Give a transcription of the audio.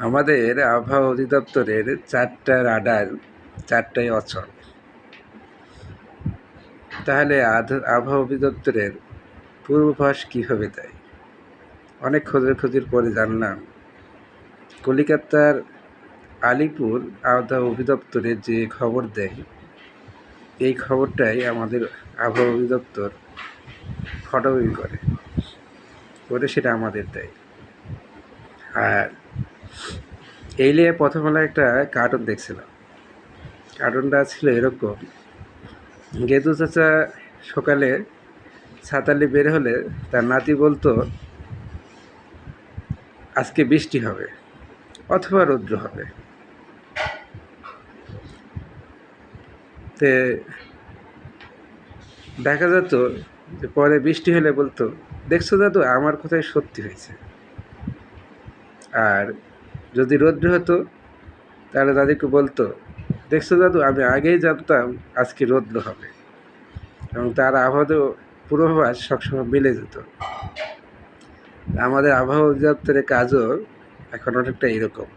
আমাদের আবহাওয়া অধিদপ্তরের 4টা রাডার, 4টাই অচল। তাহলে আবহাওয়া অধিদপ্তরের পূর্বাভাস কীভাবে দেয়? অনেক খোঁজাখুঁজির পরে জানলাম কলিকাতার আলিপুর আবহাওয়া অধিদপ্তরে যে খবর দেয়, এই খবরটাই আমাদের আবহাওয়া অধিদপ্তর ফটোকপি করে সেটা আমাদের দেয়। আর এই নিয়ে প্রথমবেলা একটা কার্টুন দেখছিলাম। কার্টুনটা ছিল এরকম: গেদু চাচা সকালে ছাতা নিয়ে বের হলে তার নাতি বলতো আজকে বৃষ্টি হবে অথবা রৌদ্র হবে। তে দেখা যেত যে পরে বৃষ্টি হলে বলতো, দেখছো দাদু, আমার কথাই সত্যি হয়েছে। আর যদি রৌদ্র হতো তাহলে দাদিকে বলতো, দেখছো দাদু, আমি আগেই জানতাম আজকে রৌদ্র হবে। এবং তার আবহাওয়া পূর্বাভাস সবসময় মিলে যেত। আমাদের আবহাওয়া অধিদপ্তরের কাজও এখন অনেকটা এরকম।